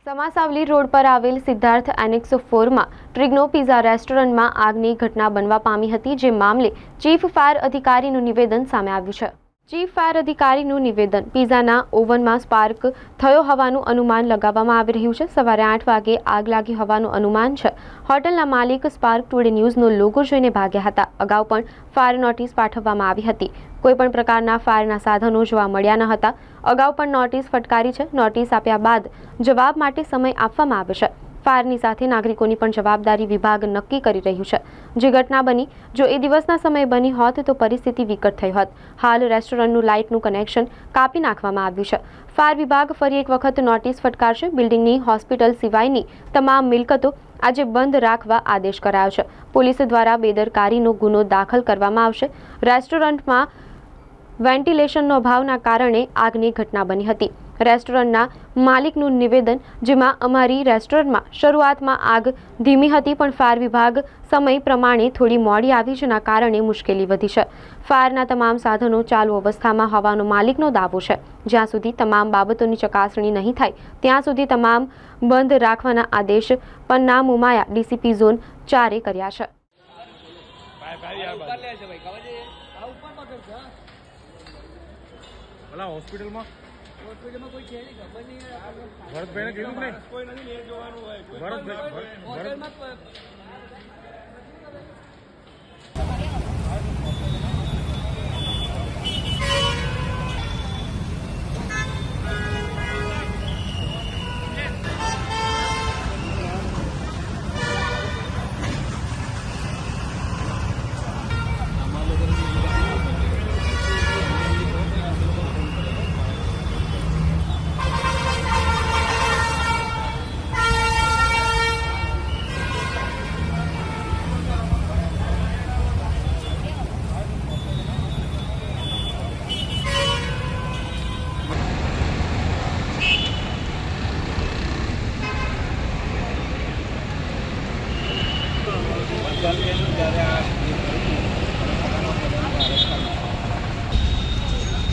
સમાસાવલી road પર આવેલ Siddharth annex 4 માં ટ્રિગ્નો પિઝા રેસ્ટોરન્ટમાં આગની ઘટના બનવા પામી હતી, જે મામલે ચીફ ફાયર અધિકારીનું નિવેદન સામે આવ્યું છે। ચીફ ફાયર અધિકારીનું નિવેદન પિઝાના ઓવનમાં સ્પાર્ક થયો હોવાનું અનુમાન લગાવવામાં આવી રહ્યું છે। સવારે 8 વાગે આગ લાગી હોવાનું અનુમાન છે। હોટલના માલિક સ્પાર્ક ટુડે ન્યૂઝનો લોગો જોઈને ભાગ્યા હતા। અગાઉ પણ ફાયર નોટિસ પાઠવવામાં આવી હતી। કોઈપણ પ્રકારના ફાયરના સાધનો જોવા મળ્યા ન હતા। અગાઉ પણ નોટિસ ફટકારી છે। નોટિસ આપ્યા બાદ જવાબ માટે સમય આપવામાં આવે છે। ફાયરની સાથે નાગરિકોની પણ જવાબદારી વિભાગ નક્કી કરી રહ્યું છે। જે ઘટના બની, જો એ દિવસના સમયે બની હોત તો પરિસ્થિતિ વિકટ થઈ હોત। હાલ રેસ્ટોરન્ટનું લાઇટનું કનેક્શન કાપી નાખવામાં આવ્યું છે। ફાયર વિભાગ ફરી એક વખત નોટિસ ફટકારશે। બિલ્ડિંગની હોસ્પિટલ સિવાયની તમામ મિલકતો આજે બંધ રાખવા આદેશ કરાયો છે। પોલીસ દ્વારા બેદરકારીનો ગુનો દાખલ કરવામાં આવશે। રેસ્ટોરન્ટમાં વેન્ટિલેશનનો અભાવના કારણે આગની ઘટના બની હતી। રેસ્ટોરન્ટના માલિકનું નિવેદન, જેમાં અમારી રેસ્ટોરન્ટમાં શરૂઆતમાં આગ ધીમી હતી, પણ ફાયર વિભાગ સમય પ્રમાણે થોડી મોડી આવી, જેના કારણે મુશ્કેલી વધી છે। ફાયરના તમામ સાધનો ચાલુ અવસ્થામાં હોવાનો માલિકનો દાવો છે। જ્યાં સુધી તમામ બાબતોની ચકાસણી નહીં થાય ત્યાં સુધી તમામ બંધ રાખવાના આદેશ પન્ના મુમાયા ડીસીપી ઝોન 4 કર્યા છે। હોસ્પિટલમાં કોઈ છે નહીં, ખબર નહીં। ભરતભાઈને કીધું નહીં, કોઈ નથી લઈ જવાનું હોય। ભરતભાઈ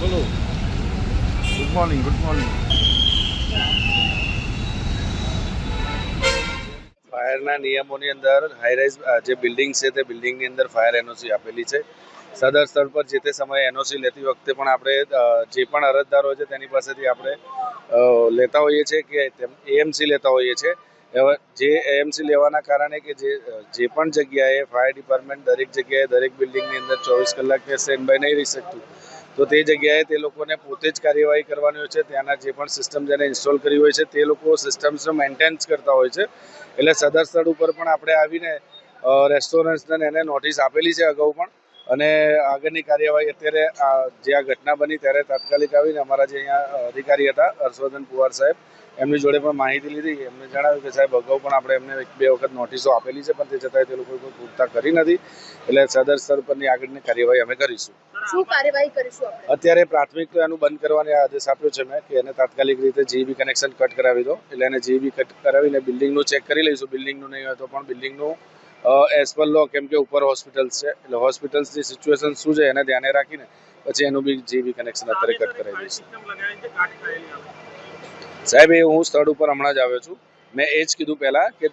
બોલો। Good morning, good morning. ફાયરના નિયમોની અંદર હાઈરાઇઝ જે બિલ્ડિંગ છે તે બિલ્ડિંગની અંદર ફાયર એનઓસી આપેલી છે। સદર સ્થળ પર જે તે સમયે એનઓસી લેતી વખતે પણ આપણે જે પણ અરજદાર હોય છે તેની પાસેથી આપણે લેતા હોઈએ છીએ કે એએમસી લેતા હોઈએ છીએ। જે એએમસી લેવાના કારણે કે જે પણ જગ્યાએ ફાયર ડિપાર્ટમેન્ટ દરેક જગ્યાએ દરેક બિલ્ડિંગની અંદર 24 કલાક સ્ટેન્ડ બાય નહીં રહી શકતું, તો તે જગ્યાએ તે લોકોને પોતે જ કાર્યવાહી કરવાની હોય છે। ત્યાંના જે પણ સિસ્ટમ જેને ઇન્સ્ટોલ કરી હોય છે તે લોકો સિસ્ટમ્સને મેન્ટેનન્સ કરતા હોય છે। એટલે સદર સ્થળ ઉપર પણ આપણે આવીને રેસ્ટોરન્ટ્સને એને નોટિસ આપેલી છે અગાઉ પણ, અને આગળની કાર્યવાહી અત્યારે જે આ ઘટના બની ત્યારે તાત્કાલિક આવીને અમારા જે અહીંયા અધિકારી હતા હર્ષવર્ધન પુવાર સાહેબ, એમની જોડે પણ માહિતી લીધી। એમને જણાવ્યું કે સાહેબ અગાઉ પણ આપણે એમને 1-2 વખત નોટિસો આપેલી છે, પણ તે છતાંય તે લોકોએ કોઈ પૂરતા કરી નથી। એટલે સદર સ્તર પરની આગળની કાર્યવાહી અમે કરીશું। શું કાર્યવાહી કરીશું આપણે? અત્યારે પ્રાથમિક તો એનું બંધ કરવાની આદેશ આપ્યો છે મેં, કે એને તાત્કાલિક રીતે જીબી કનેક્શન કટ કરાવી દો। એટલે એને જીબી કટ કરાવીને બિલ્ડિંગનું ચેક કરી લઈશું। બિલ્ડિંગનું નહીં હોય તો પણ બિલ્ડિંગનું એઝ પર લો, કેમ કે ઉપર હોસ્પિટલ્સ છે એટલે હોસ્પિટલ્સની સિચ્યુએશન શું છે એને ધ્યાને રાખીને પછી એનું બી જીબી કનેક્શન અત્યારે કટ કરાવી દઈશું। સાહેબ એ હું સ્થળ ઉપર હમણાં જ આવ્યો છું। મેં એ જ કીધું પહેલાં કે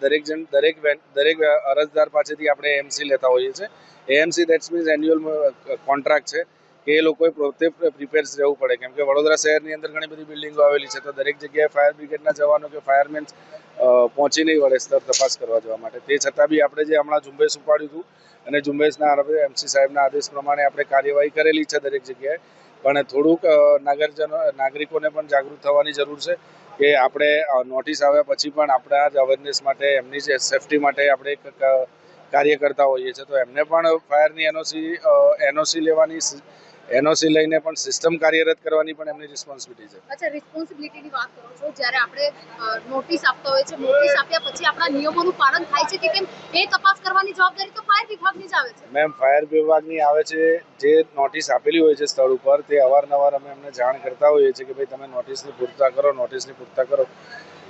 દરેક અરજદાર પાસેથી આપણે એએમસી લેતા હોઈએ છીએ। AMC that's means annual contract છે કે એ લોકોએ પોતે પ્રિપેર્સ રહેવું પડે, કેમ કે વડોદરા શહેરની અંદર ઘણી બધી બિલ્ડિંગો આવેલી છે, તો દરેક જગ્યાએ ફાયર બ્રિગેડના જવાનો કે ફાયરમેન્સ પહોંચી નહીં વળે સ્તર તપાસ કરવા જવા માટે। તે છતાં બી આપણે જે હમણાં ઝુંબેશ ઉપાડ્યું હતું અને ઝુંબેશના આરોપે એમસી સાહેબના આદેશ પ્રમાણે આપણે કાર્યવાહી કરેલી છે દરેક જગ્યાએ, પણ થોડુંક નાગરિકોને પણ જાગૃત થવાની જરૂર છે કે આપણે નોટિસ આવ્યા પછી પણ આપણા જ અવેરનેસ માટે, એમની જે સેફટી માટે આપણે કાર્ય કરતા હોઈએ છીએ, તો એમને પણ ફાયરની એનઓસી લેવાની, એનઓસી લઈને પણ સિસ્ટમ કાર્યરત કરવાની પણ એમની રિસ્પોન્સિબિલિટી છે। અચ્છા, રિસ્પોન્સિબિલિટીની વાત કરો છો, જ્યારે આપણે નોટિસ આપતા હોય છે, નોટિસ આપ્યા પછી આપણા નિયમોનું પાલન થાય છે કે કેમ એ તપાસ કરવાની જવાબદારી તો ફાયર વિભાગની જ આવે છે। મેમ, ફાયર વિભાગની આવે છે। જે નોટિસ આપેલી હોય છે સ્થળ ઉપર તે અવારનવાર અમે એમને જાણ કરતા હોઈએ છીએ કે ભાઈ તમે નોટિસની પૂર્તતા કરો, નોટિસની પૂર્તતા કરો।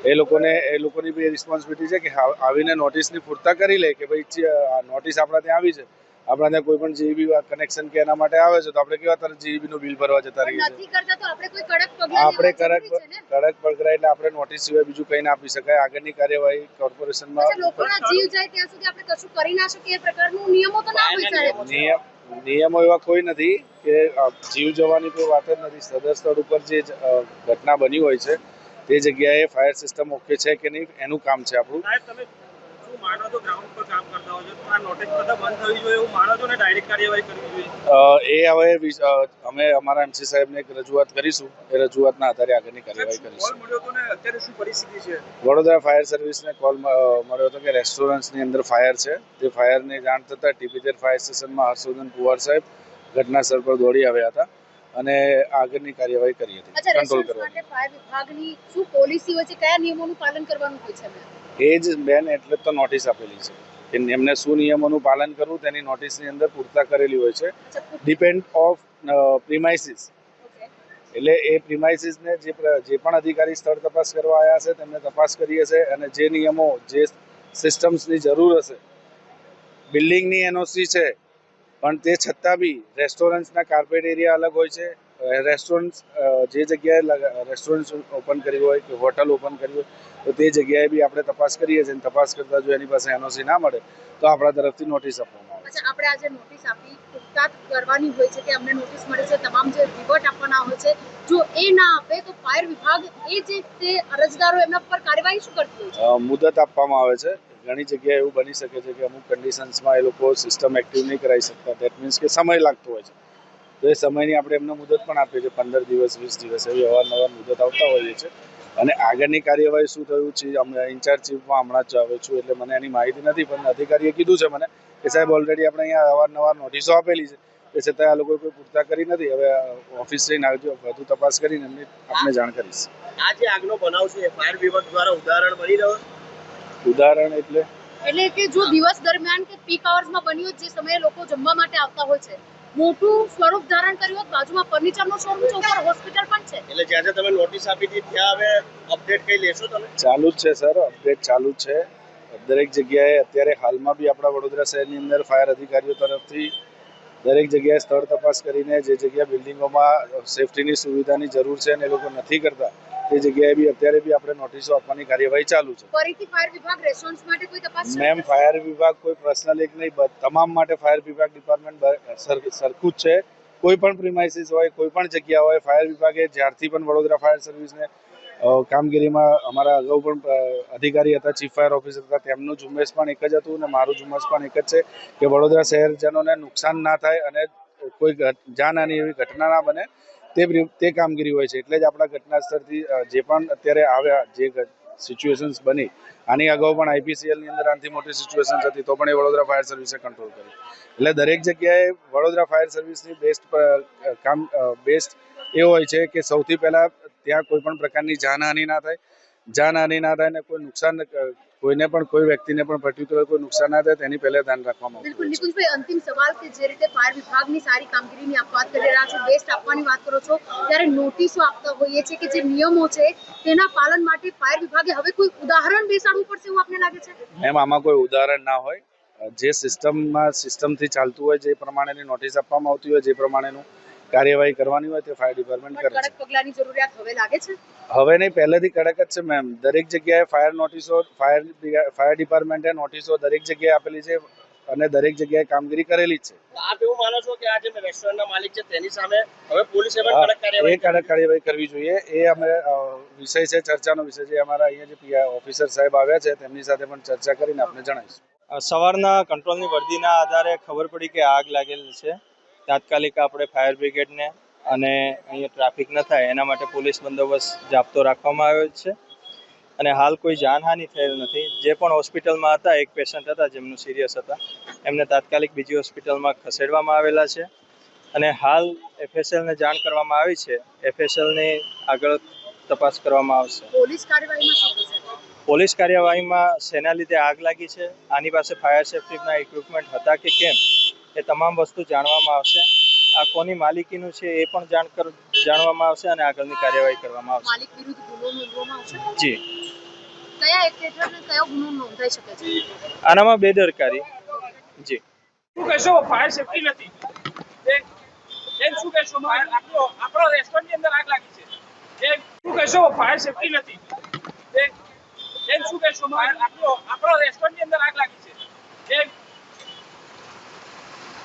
એ લોકોની બી રિસ્પોન્સિબિલિટી છે કે આવીને નોટિસની પૂર્તતા કરી લે કે ભાઈ નોટિસ આપણા ત્યાં આવી છે આપણા ત્યાં કોઈ પણ જીઈબી કનેક્શન કે એના માટે આવે છે તો આપણે કેવા તરત જીઈબી નું બિલ ભરવા જતા રહીએ છીએ. નથી કરતા તો આપણે કોઈ કડક પગલાં આપણે લેવા જરૂરી છે ને. કડક પગલાં એટલે આપણે નોટિસ સિવાય બીજું કંઈ ના આપી શકાય. આગળની કાર્યવાહી કોર્પોરેશનમાં અચ્છા, લોકોના જીવ જાય ત્યાં સુધી આપણે કશું કરી ના શકીએ એ પ્રકારનું નિયમો તો ના હોય સાહેબ. નિયમો એવા કોઈ નથી કે જીવ જવાની કોઈ વાત જ નથી. સદર સ્થળ ઉપર જે ઘટના બની હોય છે તે જગ્યાએ ફાયર સિસ્ટમ ઓકે છે કે નહીં એનું કામ છે આપણું. તમે શું માનો છો, ગ્રાઉન્ડ પર કામ કરતા હોય છો તો આ નોટિસ બધા બંધ થવી જોઈએ એવું માનો છો ને ડાયરેક્ટ કાર્યવાહી કરવી જોઈએ? એ હવે અમે અમારા એમસી સાહેબને એક રજૂઆત કરીશું. એ રજૂઆતના આધારે આગળની કાર્યવાહી કોલ કરીશું. મળ્યો હતો ને અત્યારે શું પરિસ્થિતિ છે? વડોદરા ફાયર સર્વિસને કોલ મળ્યો હતો કે રેસ્ટોરન્ટ્સની અંદર ફાયર છે. તે ફાયરની જાણ થતાં ટીપીધેર ફાયર સ્ટેશનમાં હર્ષવર્ધન પુવાર સાહેબ ઘટના સ્થળ પર દોડી આવ્યા હતા અને આગળની કાર્યવાહી કરી હતી અચ્છા, કંટ્રોલ રેસ્ટોરન્ટ કરવાની. માટે ફાયર વિભાગની શું પોલિસી હોય છે, કયા નિયમોનું પાલન કરવાનું હોય છે? એ જ બેન એટલે જ તો નોટિસ આપેલી છે કે એમને શું નિયમોનું પાલન કરવું તેની નોટિસની અંદર પૂરતા કરેલી હોય છે. ડિપેન્ડ ઓફ પ્રિમાઇસીસ એટલે એ પ્રિમાઇસીસને જે પણ અધિકારી સ્થળ તપાસ કરવા આવ્યા હશે તેમને તપાસ કરી હશે અને જે નિયમો જે સિસ્ટમ્સની જરૂર હશે. બિલ્ડિંગની એનઓસી છે પણ તે છતાં બી રેસ્ટોરન્ટ્સના કાર્પેટ એરિયા અલગ હોય છે. રેસ્ટોરન્ટ જે જગ્યાએ રેસ્ટોરન્ટ ઓપન કર્યું હોય કે હોટલ ઓપન કર્યું હોય તો તે જગ્યાએ બી આપણે તપાસ કરીએ છીએ. તપાસ કરતા જો એની પાસે એનઓસી ના મળે તો આપણા તરફથી નોટિસ આપવામાં આવે છે. અચ્છા, આપણે આજે નોટિસ આપી પૂછતાછ કરવાની હોય છે કે અમને નોટિસ મળી છે, તમામ જે રિવર્ટ આપવાના હોય છે, જો એ ના આપે તો ફાયર વિભાગ એ જે તે અરજદારો એમના પર કાર્યવાહી શું કરતી હોય છે? મુદત આપવામાં આવે છે. ઘણી જગ્યાએ એવું બની શકે છે કે અમુક કન્ડિશન્સમાં એ લોકો સિસ્ટમ એક્ટિવ નહીં કરાવી શકતા. દેટ મીન્સ કે સમય લાગતો હોય છે તો એ સમયની આપણે એમને મુદત પણ આપીએ છીએ. 15 દિવસ 20 દિવસ એવી અવારનવાર મુદત આવતા હોઈએ છીએ અને આગળની કાર્યવાહી શું થયું છે અમે ઇન્ચાર્જ ચીફમાં હમણાં જ આવ્યો છું એટલે મને એની માહિતી નથી. પણ અધિકારીએ કીધું છે મને કે સાહેબ ઓલરેડી આપણે અહીંયા અવારનવાર નોટિસો આપેલી છે તે છતાં આ લોકોએ કોઈ પૂરતા કરી નથી. હવે ઓફિસ જઈને આવજો, વધુ તપાસ કરીને એમને આપને જાણ કરીશ. આ જે આગનો બનાવ છે ફાયર વિભાગ દ્વારા ઉદાહરણ બની રહ્યો? ઉદાહરણ એટલે કે જો દિવસ દરમિયાન કે પીક અવર્સમાં બન્યું જે સમયે લોકો જમવા માટે આવતા હોય છે, મોટું સ્વરૂપ ધારણ કર્યું હોત, બાજુમાં ફર્નિચરનો શોરૂમ છે, ઉપર હોસ્પિટલ પણ છે. એટલે જ્યાં તમે નોટિસ આપી હતી ત્યાં હવે અપડેટ કઈ લેશો તમે? ચાલુ જ છે સર, અપડેટ ચાલુ જ છે. દરેક જગ્યાએ અત્યારે હાલમાં બી આપણા વડોદરા શહેરની અંદર ફાયર અધિકારીઓ તરફથી દરેક જગ્યાએ સ્થળ તપાસ કરીને જે જગ્યા બિલ્ડિંગોમાં સેફટીની સુવિધાની જરૂર છે અને એ લોકો નથી કરતા તે જગ્યાએ બી અત્યારે બી આપણે નોટિસો આપવાની કાર્યવાહી ચાલુ છે. ફરીથી ફાયર વિભાગ રેસ્ટોરન્ટ્સ માટે કોઈ તપાસ મેમ, ફાયર વિભાગ કોઈ પર્સનલ એક નહીં, તમામ માટે ફાયર વિભાગ ડિપાર્ટમેન્ટ સરખું જ છે. કોઈ પણ પ્રિમાઇસીસ હોય, કોઈ પણ જગ્યા હોય, ફાયર વિભાગે જ્યારથી પણ વડોદરા ફાયર સર્વિસને કામગીરીમાં અમારા અગાઉ પણ અધિકારી હતા, ચીફ ફાયર ઓફિસર હતા, તેમનું ઝુંબેશ પણ એક જ હતું અને મારું ઝુંબેશ પણ એક જ છે કે વડોદરા શહેરજનોને નુકસાન ના થાય અને કોઈ જાનહાની એવી ઘટના ના બને તે કામગીરી હોય છે. એટલે જ આપણા ઘટના સ્થળથી જે પણ અત્યારે આવ્યા જે સિચ્યુએશન્સ બની, આની અગાઉ પણ આઈપીસીએલની અંદર આનાથી મોટી સિચ્યુએશન્સ હતી તો પણ એ વડોદરા ફાયર સર્વિસે કંટ્રોલ કરી. એટલે દરેક જગ્યાએ વડોદરા ફાયર સર્વિસની બેસ્ટ એ હોય છે કે સૌથી પહેલાં ત્યાં કોઈ પણ પ્રકારની જાનહાનિ ના થાય ને કોઈ નુકસાન કોઈને પણ કોઈ વ્યક્તિને પણ પર્ટિક્યુલર કોઈ નુકસાન ના થાય તેની પહેલા ધ્યાન રાખવામાં આવતું બિલકુલ. હોય છે. નિકુંજભાઈ, અંતિમ સવાલ કે જે રીતે ફાયર વિભાગની સારી કામગીરીની આપ વાત કરી રહ્યા છો, બેસ્ટ આપવાની વાત કરો છો, ત્યારે નોટિસો આપતા હોઈએ છે કે જે નિયમો છે તેના પાલન માટે ફાયર વિભાગે હવે કોઈ ઉદાહરણ બેસાડવું પડશે એવું આપને લાગે છે? એમ આમાં કોઈ ઉદાહરણ ના હોય. જે સિસ્ટમથી ચાલતું હોય, જે પ્રમાણેની નોટિસ આપવામાં આવતી હોય, જે પ્રમાણેનું કાર્યવાહી કરવાની હોય તે ફાયર ડિપાર્ટમેન્ટ કરે છે. કડક પગલાંની જરૂરિયાત હવે લાગે છે? હવે નહીં, પહેલેથી કડક જ છે મેમ. દરેક જગ્યાએ ફાયર ડિપાર્ટમેન્ટે નોટિસો દરેક જગ્યાએ આપેલી છે અને દરેક જગ્યાએ કામગીરી કરેલી જ છે. આપ એવું માનો છો કે આ જે રેસ્ટોરન્ટના માલિક છે તેની સામે હવે પોલીસે પણ કડક કાર્યવાહી કડક કાર્યવાહી કરવી જોઈએ. એ અમે વિષય છે, ચર્ચાનો વિષય છે. અમારા અહીંયા જે ઓફિસર સાહેબ આવ્યા છે તેમની સાથે પણ ચર્ચા કરીને આપને જણાવીશું. સવારના કંટ્રોલની વર્દીના આધારે ખબર પડી કે આગ લાગેલી છે. તાત્કાલિક આપણે ફાયર બ્રિગેડને અને અહીંયા ટ્રાફિક ન થાય એના માટે પોલીસ બંદોબસ્ત જાપ્તો રાખવામાં આવ્યો છે અને હાલ કોઈ જાનહાનિ થયેલ નથી. જે પણ હોસ્પિટલમાં હતા, એક પેશન્ટ હતા જેમનું સિરિયસ હતા, એમને તાત્કાલિક બીજી હોસ્પિટલમાં ખસેડવામાં આવેલા છે અને હાલ એફએસએલને જાણ કરવામાં આવી છે. એફએસએલની આગળ તપાસ કરવામાં આવશે. પોલીસ કાર્યવાહીમાં શેના લીધે આગ લાગી છે, આની પાસે ફાયર સેફ્ટીના ઇક્વિપમેન્ટ હતા કે કેમ, એ તમામ વસ્તુ જાણવામાં આવશે. આ કોની માલિકીનું છે એ પણ જાણવામાં આવશે અને આગળની કાર્યવાહી કરવામાં આવશે. માલિક વિરુદ્ધ ગુનો નોંધવામાં આવશે? જી. કયા એક્ટ હેઠળ કયો ગુનો નોંધાઈ શકે છે? આનામાં બેદરકારી. જી. શું કહેશો ફાયર સેફટી નથી એમ શું કહેશો આપણો રેસ્ટોરન્ટની અંદર આગ લાગી છે શું કહેશો ફાયર સેફટી નથી એમ શું કહેશો આપણો રેસ્ટોરન્ટની અંદર આગ લાગી છે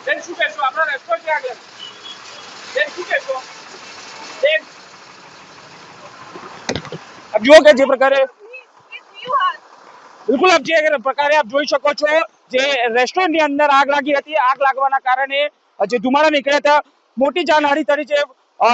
એમ શું કહેશો આપણા રેસ્ટોરન્ટની આગ લાગી એમ શું કહેશો આપ જુઓ કે જે પ્રકારે બિલકુલ આપ જે પ્રકારે આપ જોઈ શકો છો જે રેસ્ટોરન્ટની અંદર આગ લાગી હતી આગ લાગવાના કારણે જે ધુમાડા નીકળ્યા હતા મોટી જાનહાનિ થઈ છે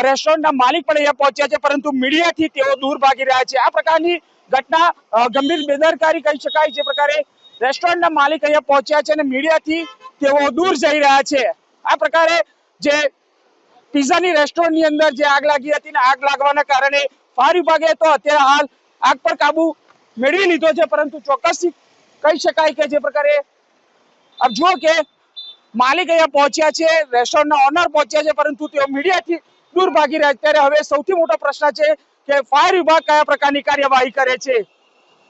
રેસ્ટોરન્ટના માલિક પણ અહીંયા પહોંચ્યા છે પરંતુ મીડિયાથી તેઓ દૂર ભાગી રહ્યા છે આ પ્રકારની ઘટના ગંભીર બેદરકારી કહી શકાય જે પ્રકારે રેસ્ટોરન્ટના માલિક અહીંયા પહોંચ્યા છે અને મીડિયાથી તેઓ દૂર જઈ રહ્યા છે આ પ્રકારે જે પિઝાની રેસ્ટોરન્ટની અંદર જે આગ લાગી હતી ને આગ લાગવાના કારણે ફાયર વિભાગે તો અત્યારે હાલ આગ પર કાબુ મેળવી લીધો છે પરંતુ ચોક્કસથી કહી શકાય કે જે પ્રકારે આપ જુઓ કે માલિક અહીંયા પહોંચ્યા છે રેસ્ટોરન્ટના ઓનર પહોંચ્યા છે પરંતુ તેઓ મીડિયાથી દૂર ભાગી રહ્યા છે ત્યારે હવે સૌથી મોટો પ્રશ્ન છે કે ફાયર વિભાગ કયા પ્રકારની કાર્યવાહી કરે છે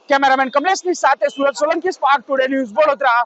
કેમેરામેન કમલેશની સાથે Surat Solanki spark today news Vadodara.